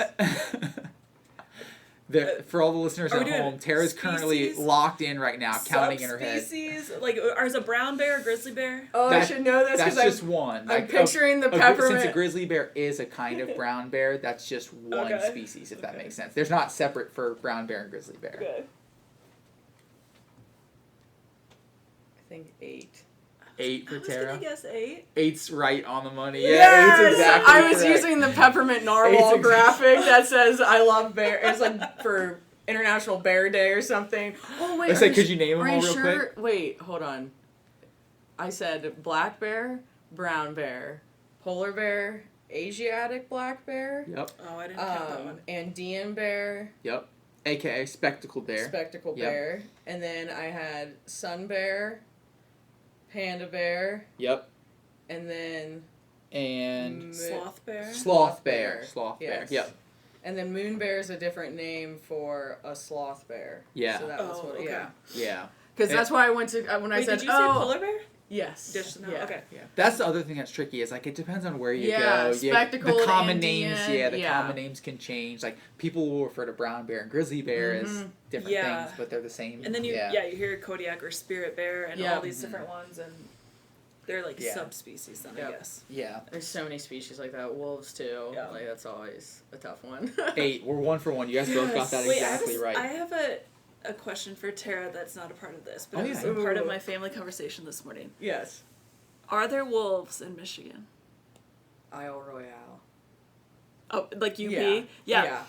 For all the listeners at home, Tara's currently locked in right now, counting in her head. Species? Like, is a brown bear a grizzly bear? Oh, I should know this because that's just one. I'm picturing the peppermint. Since a grizzly bear is a kind of brown bear, that's just one species, if that makes sense. There's not separate for brown bear and grizzly bear. Okay. I think 8. 8 for Tara. I was gonna guess 8. 8's right on the money. Yes! 8's exactly I was correct. using the peppermint narwhal graphic that says I love bear. It's like for International Bear Day or something. Oh wait. Let's say, could you name them are all you real sure? quick? Wait, hold on. I said black bear, brown bear, polar bear, Asiatic black bear. Yep. Oh, I didn't count that one. Andean bear. Yep. AKA spectacled bear. Spectacled bear. And then I had sun bear, panda bear. Yep. And then sloth bear. Sloth bear. Yes. Yep. And then moon bear is a different name for a sloth bear. Yeah. So that was what. okay. Yeah. Because that's why I went to when I said, did you say polar bear? Yes. Just now. Okay. Yeah. That's the other thing that's tricky is like it depends on where you go. Spectacled, the common Andean, names, the common names can change. Like people will refer to brown bear and grizzly bear as different things, but they're the same. And then you hear Kodiak or spirit bear and all these different ones, and they're like subspecies then, I guess. Yeah. There's so many species like that. Wolves too. Yeah. Like that's always a tough one. 8. We're 1 for 1. You guys both got that exactly right. I have a question for Tara that's not a part of this, but it was a part of my family conversation this morning. Yes. Are there wolves in Michigan? Isle Royale. Oh, like UP? Yeah.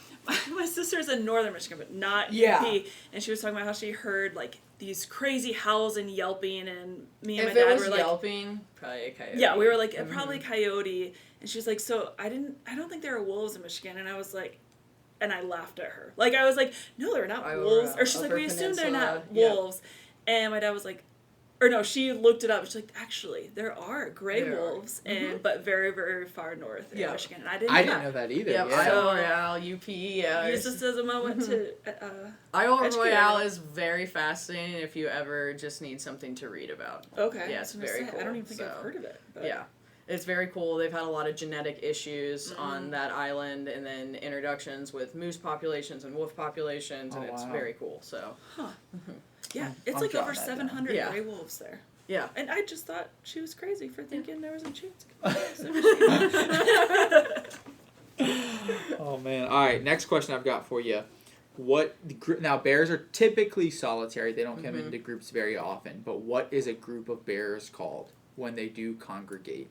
My sister's in northern Michigan, but not UP. And she was talking about how she heard like these crazy howls and yelping, and me and my dad were like, yelping, probably a coyote. Yeah, we were like, probably coyote. And she was like, so I don't think there are wolves in Michigan. And I was like, and I laughed at her. Like, I was like, no, they're not wolves. Or she's like, we assume they're not wolves. And my dad was like, or no, she looked it up. She's like, actually, there are gray wolves, but very, very far north in Michigan. And I didn't know that either. Yep, yeah. Isle Royale, UP. Yeah. Just as a moment to. Isle Royale is very fascinating if you ever just need something to read about. Okay. Yeah, it's very cool. I don't even think I've heard of it. But. Yeah. It's very cool. They've had a lot of genetic issues on that island, and then introductions with moose populations and wolf populations, and it's very cool. So. Huh. Yeah, it's like over 700 gray wolves there. Yeah. And I just thought she was crazy for thinking there was a chance. Oh man! All right, next question I've got for you. Now bears are typically solitary. They don't come into groups very often. But what is a group of bears called when they do congregate?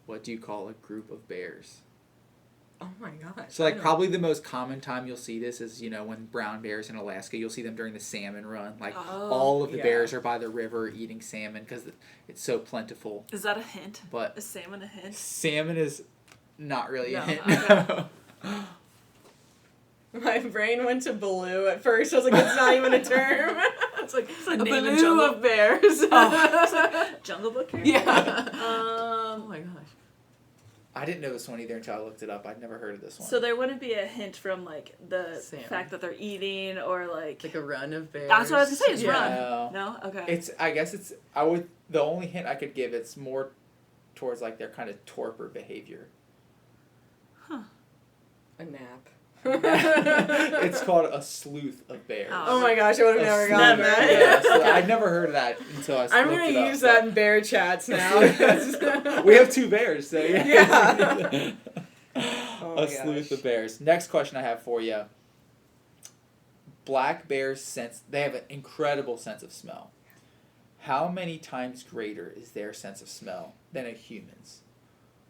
What do you call a group of bears? Oh my gosh. So like probably the most common time you'll see this is, when brown bears in Alaska, you'll see them during the salmon run. Like all of the bears are by the river eating salmon because it's so plentiful. Is that a hint? But is salmon a hint? Salmon is not really a hint. Okay. My brain went to baloo at first. I was like, it's not even a term. It's like a baloo of bears. Oh, Jungle Book here? Yeah. Oh my gosh. I didn't know this one either until I looked it up. I'd never heard of this one. So there wouldn't be a hint from like the Sam. fact that they're eating or like Like a run of bears. That's what I was gonna say. Is Yeah. run. No. Okay. It's. I guess it's. I would. The only hint I could give, it's more towards like their kind of torpor behavior. A nap. It's called a sleuth of bears. Oh my gosh, I would have never A gotten sleuth. that. Yeah, so I'd never heard of that until I I'm looked going it to up, use but- that in bear chats now. We have 2 bears, so yeah. Yeah. Oh my A sleuth gosh. of bears. Next question I have for you. Black bears they have an incredible sense of smell. How many times greater is their sense of smell than a human's?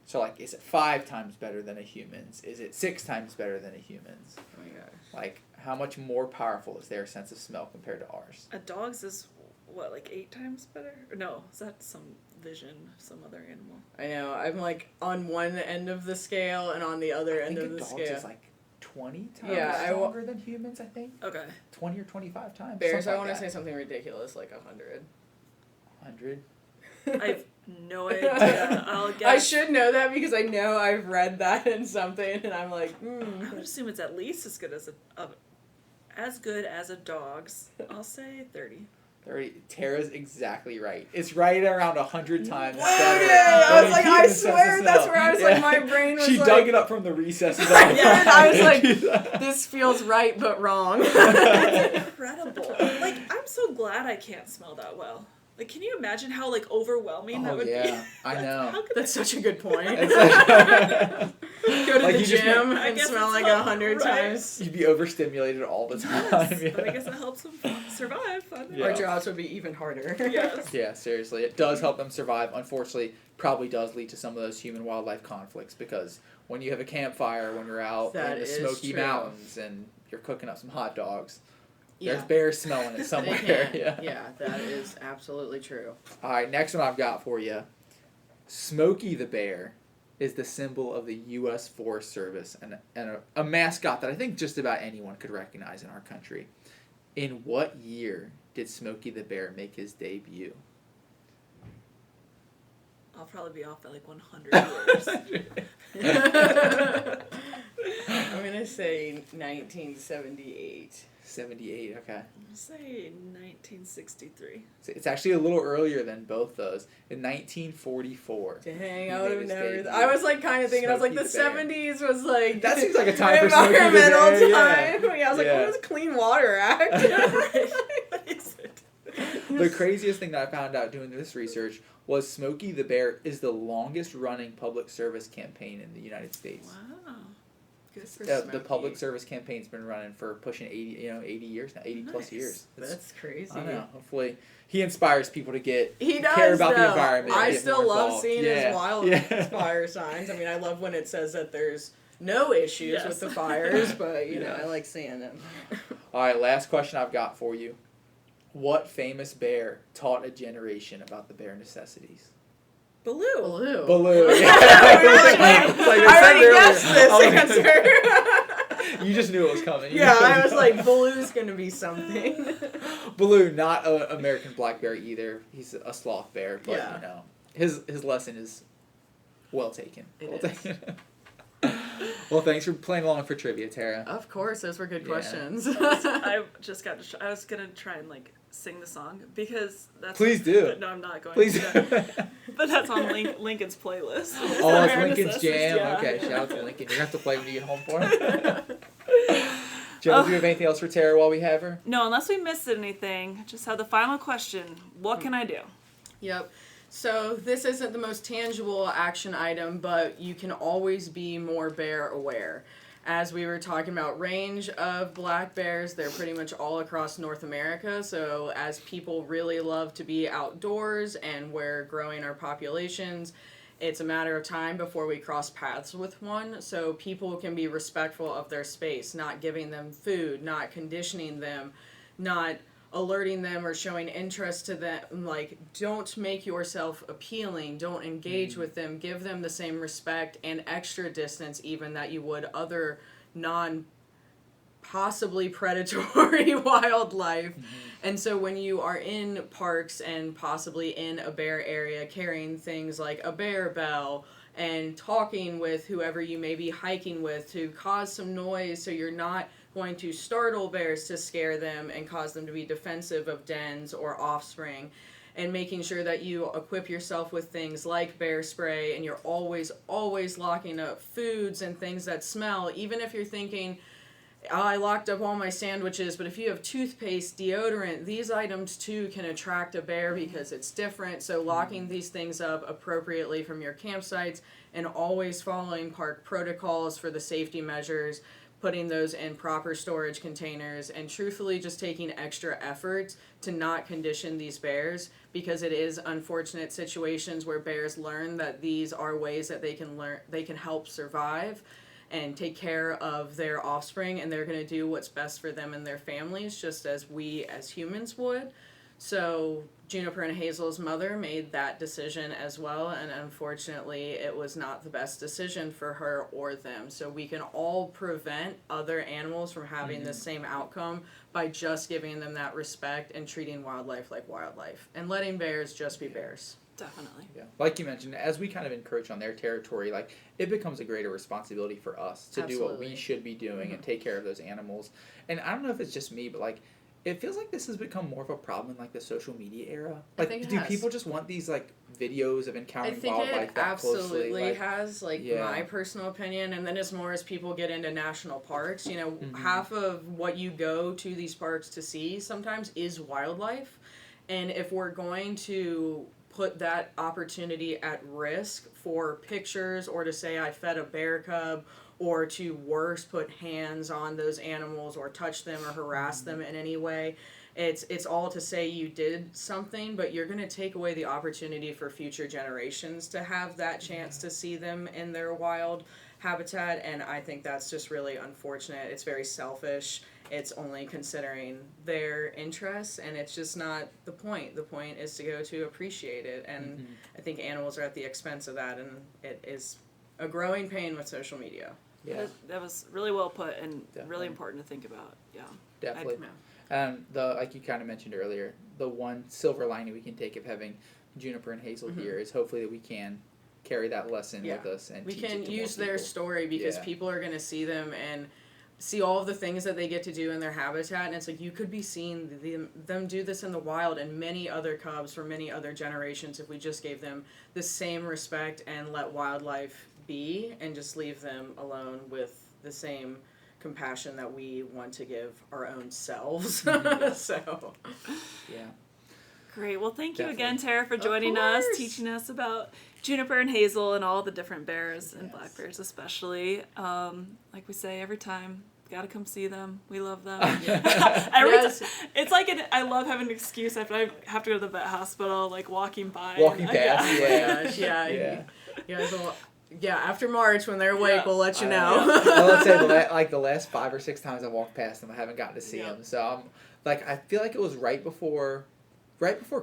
So like, is it 5 times better than a human's? Is it 6 times better than a human's? Oh my gosh. Like, how much more powerful is their sense of smell compared to ours? A dog's is what, like 8 times better? Or no, is that some vision, some other animal? I know. I'm like on one end of the scale and on the other end of the dog's scale. is like 20 times Yeah, stronger than humans, I think. Okay. 20 or 25 times. Bears, something I want like to say that. something ridiculous, like 100. 100. I have no idea. I'll guess. I should know that because I know I've read that in something, and I'm like, I would assume it's at least as good as a dog's. I'll say 30. 30. Tara's exactly right. It's right around 100 times Okay, better. I was than like, a I human sense swear of that's smell. where I was like, my brain was She like, dug it up from the recesses. Yeah, I was like, this feels right but wrong. Incredible. Like, I'm so glad I can't smell that well. Like, can you imagine how, like, overwhelming that Oh would be? yeah, I know. How could That's such a good point. It's like- Go to Like, the you just- gym I and guess smell it's like all 100 right. times. You'd be overstimulated all the time. Yes, yeah. but I guess it helps them survive. I don't know. Yeah. Our jobs would be even harder. Yes. Yeah, seriously. It does help them survive. Unfortunately, probably does lead to some of those human-wildlife conflicts because when you have a campfire, when you're out That in the is Smoky true. Mountains and you're cooking up some hot dogs, Yeah. there's bears smelling it They somewhere. can. Yeah. Yeah, that is absolutely true. All right, next one I've got for you. Smokey the Bear is the symbol of the U.S. Forest Service and a mascot that I think just about anyone could recognize in our country. In what year did Smokey the Bear make his debut? I'll probably be off by like 100 years. I'm going to say 1978. 78, okay. I'll say 1963. So it's actually a little earlier than both those. In 1944. Dang, He I made would have his never. debut. I was like kind of thinking, I was like, Smokey the the Bear. 70s was like. That seems like a time for Smokey the environmental Bear, yeah. time. Yeah, I was like, Yeah. what was the Clean Water Act? What is it? The craziest thing that I found out doing this research was Smokey the Bear is the longest running public service campaign in the United States. Wow. Good for The Smokey. public service campaign's been running for pushing 80 years now, 80 plus Nice. years. It's- That's crazy. I know. Hopefully, he inspires people to get He does, care about the though. environment. and I get still more love involved. seeing Yeah. his wildfire Yeah. signs. I mean, I love when it says that there's no issues Yes. with the fires, but, you know, Yeah. I like seeing them. All right, last question I've got for you. What famous bear taught a generation about the bare necessities? Baloo. Baloo. Baloo. I Yeah. It's like they I said already earlier. guessed this Oh, answer. You just knew it was coming. You Yeah, knew it I was coming. like, Baloo's gonna be something. Baloo, not an American black bear either. He's a sloth bear, but Yeah. you know, his lesson is well taken. It Well is. taken. Well, thanks for playing along for trivia, Tara. Of course, those were good Yeah. questions. I just got I was gonna try and like sing the song because that's. Please do. But no, I'm not going Please. to. But that's on Lincoln's playlist. Oh, it's Bare Lincoln's Necessities, Jam. yeah. Okay, shout out to Lincoln. You're gonna have to play when you get home for him. Joe, do you have anything else for Tara while we have her? No, unless we missed anything. Just have the final question. What can I do? Yep. So this isn't the most tangible action item, but you can always be more bear aware. As we were talking about range of black bears, they're pretty much all across North America. So as people really love to be outdoors and we're growing our populations, it's a matter of time before we cross paths with one. So people can be respectful of their space, not giving them food, not conditioning them, not alerting them or showing interest to them. Like, don't make yourself appealing, don't engage with them, give them the same respect and extra distance even that you would other non possibly predatory wildlife. And so when you are in parks and possibly in a bear area carrying things like a bear bell, and talking with whoever you may be hiking with to cause some noise so you're not going to startle bears to scare them and cause them to be defensive of dens or offspring, and making sure that you equip yourself with things like bear spray, and you're always locking up foods and things that smell, even if you're thinking, oh, I locked up all my sandwiches, but if you have toothpaste, deodorant, these items too can attract a bear because it's different. So locking these things up appropriately from your campsites and always following park protocols for the safety measures, putting those in proper storage containers, and truthfully just taking extra efforts to not condition these bears, because it is unfortunate situations where bears learn that these are ways that they can help survive and take care of their offspring, and they're going to do what's best for them and their families, just as we as humans would. So Juniper and Hazel's mother made that decision as well, and unfortunately it was not the best decision for her or them. So we can all prevent other animals from having the same outcome by just giving them that respect and treating wildlife like wildlife, and letting bears just be bears. Definitely. Yeah. Like you mentioned, as we kind of encroach on their territory, like, it becomes a greater responsibility for us to do what we should be doing and take care of those animals. And I don't know if it's just me, but like, it feels like this has become more of a problem in like the social media era. Like, I think it do has. people just want these like videos of encountering I think wildlife it that absolutely closely? has, my personal opinion, and then as more as people get into national parks, half of what you go to these parks to see sometimes is wildlife, and if we're going to put that opportunity at risk for pictures, or to say I fed a bear cub, or to worse, put hands on those animals or touch them or harass them in any way, it's all to say you did something, but you're going to take away the opportunity for future generations to have that chance to see them in their wild habitat, and I think that's just really unfortunate. It's very selfish. It's only considering their interests, and it's just not the point. The point is to go to appreciate it, and I think animals are at the expense of that, and it is a growing pain with social media. Yeah, That was really well put, and Definitely. really important to think about. Yeah. definitely. Like you kind of mentioned earlier, the one silver lining we can take of having Juniper and Hazel here is hopefully that we can carry that lesson with us, and we teach it can to use more their people. story, because people are going to see them and see all of the things that they get to do in their habitat, and it's like you could be seeing them do this in the wild, and many other cubs for many other generations, if we just gave them the same respect and let wildlife be and just leave them alone with the same compassion that we want to give our own selves. So Yeah. Great. Well, thank you Definitely. again, Tara, for joining us, course. teaching us about Juniper and Hazel and all the different bears and black bears especially. Like we say every time, gotta come see them. We love them. It's like I love having an excuse after I have to go to the vet hospital, like walking by. Walking past, After March, when they're awake, we'll let you know. Well, let's say the last 5 or 6 times I walked past them, I haven't gotten to see them. So I feel like it was right before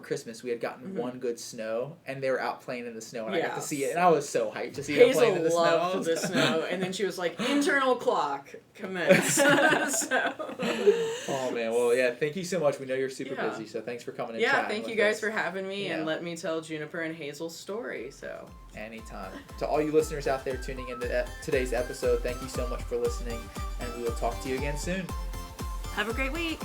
Christmas we had gotten one good snow, and they were out playing in the snow, and I got to see it, and I was so hyped to see them playing in the Hazel snow. loved the snow, and then she was like, internal clock, commence. Oh man, well yeah, thank you so much. We know you're super busy, so thanks for coming and chatting thank you with guys us. for having me and let me tell Juniper and Hazel's story. So Anytime. To all you listeners out there tuning in to today's episode, thank you so much for listening, and we will talk to you again soon. Have a great week.